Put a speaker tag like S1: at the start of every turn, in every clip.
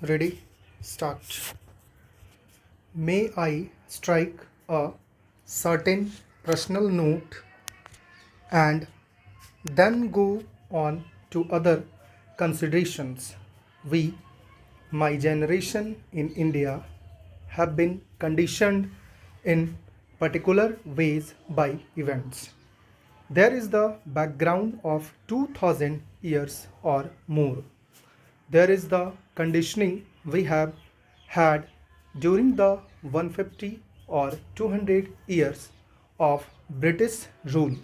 S1: Ready? Start. May I strike a certain personal note and then go on to other considerations. We, my generation in India, have been conditioned in particular ways by events. There is the background of 2000 years or more. There is the conditioning we have had during the 150 or 200 years of British rule.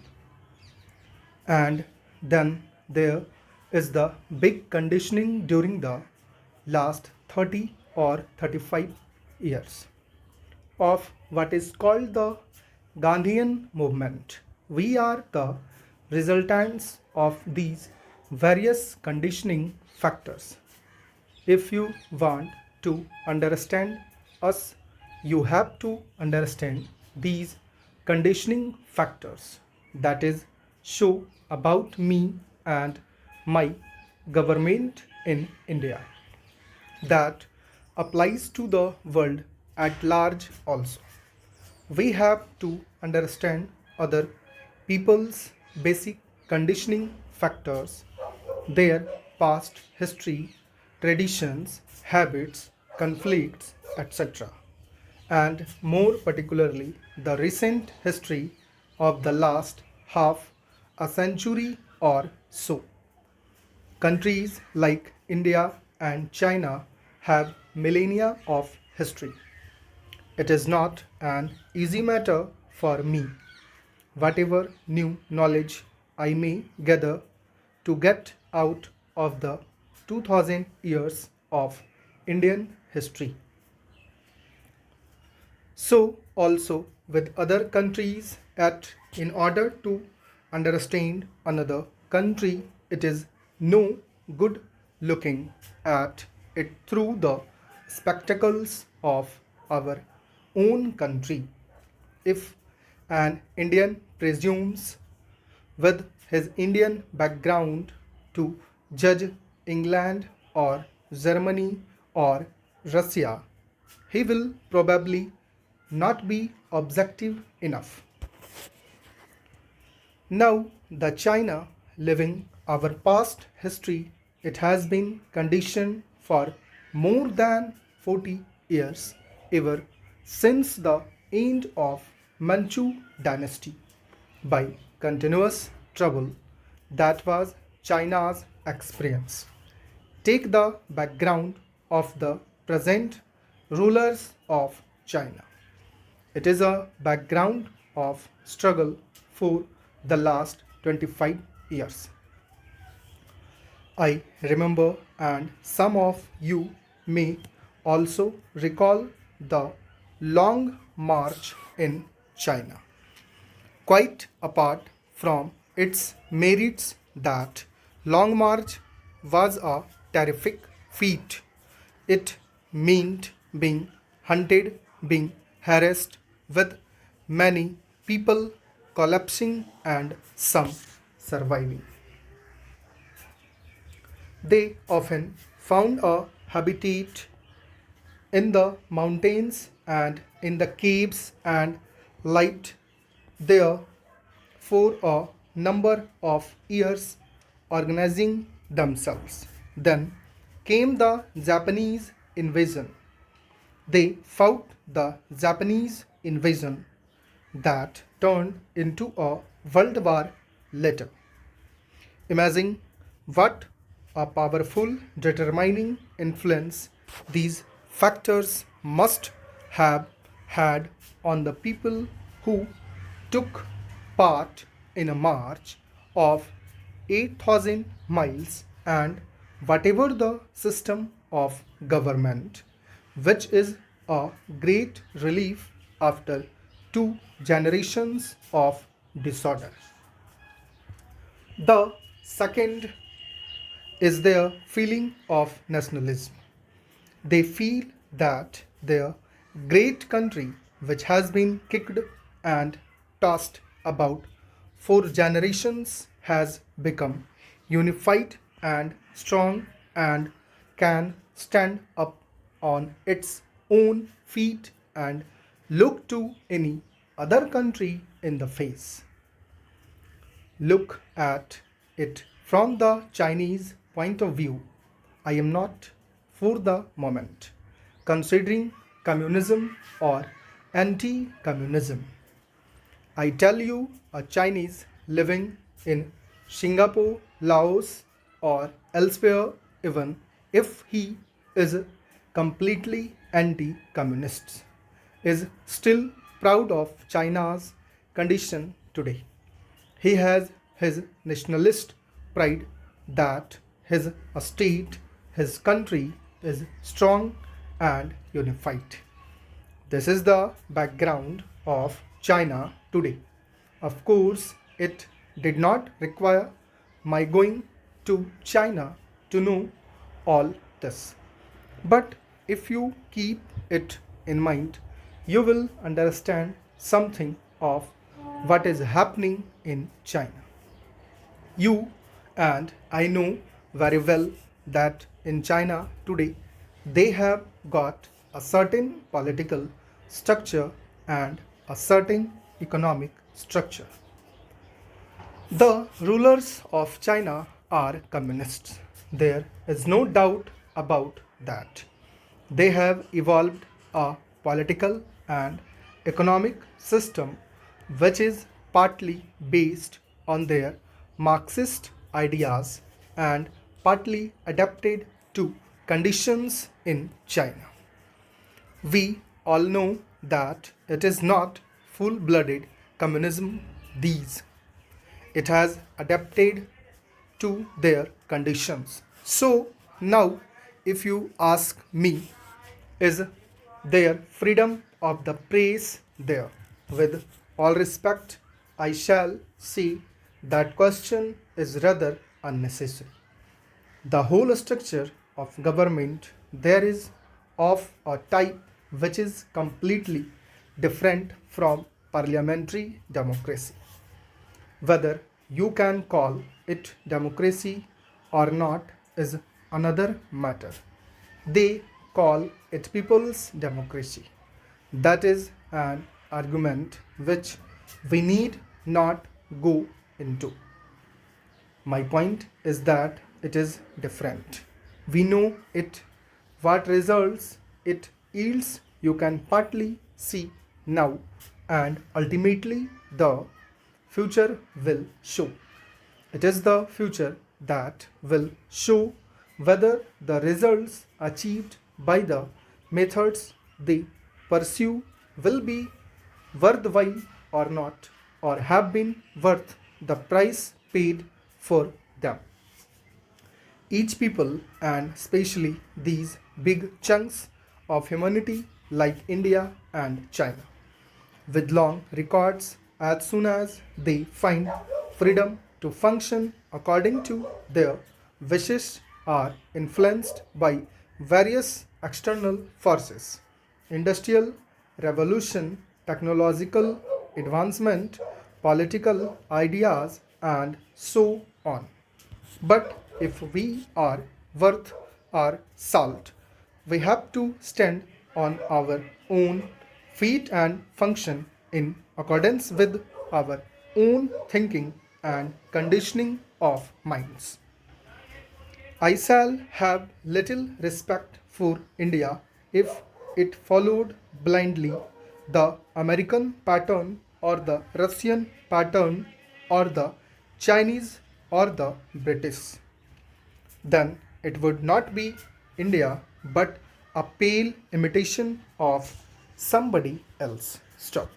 S1: And then there is the big conditioning during the last 30 or 35 years of what is called the Gandhian movement. We are the resultants of these various conditioning factors. If you want to understand us, you have to understand these conditioning factors. That is, show about me and my government in India. That applies to the world at large also. We have to understand other people's basic conditioning factors, their past history, traditions, habits, conflicts, etc. And more particularly, the recent history of the last half a century or so. Countries like India and China have millennia of history. It is not an easy matter for me, whatever new knowledge I may gather, to get out of the 2000 years of Indian history. So also with other countries, at in order to understand another country, it is no good looking at it through the spectacles of our own country. If an Indian presumes with his Indian background to judge England or Germany or Russia, he will probably not be objective enough. Now, the China living our past history, it has been conditioned for more than 40 years, ever since the end of Manchu dynasty, by continuous trouble. That was China's experience. Take the background of the present rulers of China. It is a background of struggle for the last 25 years. I remember, and some of you may also recall, the long march in China. Quite apart from its merits, that long march was a terrific feat. It meant being hunted, being harassed, with many people collapsing and some surviving. They often found a habitat in the mountains and in the caves and lived there for a number of years, organizing themselves. Then came the Japanese invasion. They fought the Japanese invasion that turned into a world war later. Imagine what a powerful determining influence these factors must have had on the people who took part in a march of 8,000 miles, and whatever the system of government, which is a great relief after 2 generations of disorder. The second is their feeling of nationalism. They feel that their great country, which has been kicked and tossed about for generations, has become unified and strong and can stand up on its own feet and look to any other country in the face. Look at it from the Chinese point of view. I am not for the moment considering communism or anti communism. I tell you, a Chinese living in Singapore, Laos, or elsewhere, even if he is completely anti communist, is still proud of China's condition today. He has his nationalist pride that his state, his country is strong and unified. This is the background of China today. Of course, it did not require my going to China to know all this. But if you keep it in mind, you will understand something of what is happening in China. You and I know very well that in China today they have got a certain political structure and a certain economic structure. The rulers of China are communists. There is no doubt about that. They have evolved a political and economic system which is partly based on their Marxist ideas and partly adapted to conditions in China. We all know that it is not full blooded communism these. It has adapted to their conditions. So now, if you ask me, is there freedom of the press there? With all respect, I shall say that question is rather unnecessary. The whole structure of government there is of a type which is completely different from parliamentary democracy. Whether you can call it democracy or not is another matter. They call it people's democracy. That is an argument which we need not go into. My point is that it is different. We know it, what results it yields, you can partly see now, and ultimately the future will show. It is the future that will show whether the results achieved by the methods they pursue will be worthwhile or not, or have been worth the price paid for them. Each people, and especially these big chunks of humanity like India and China, with long records, as soon as they find freedom to function according to their wishes, are influenced by various external forces, industrial revolution, technological advancement, political ideas, and so on. But if we are worth our salt, we have to stand on our own feet and function in accordance with our own thinking and conditioning of minds. I shall have little respect for India if it followed blindly the American pattern or the Russian pattern or the Chinese or the British. Then it would not be India but a pale imitation of somebody else. Stop.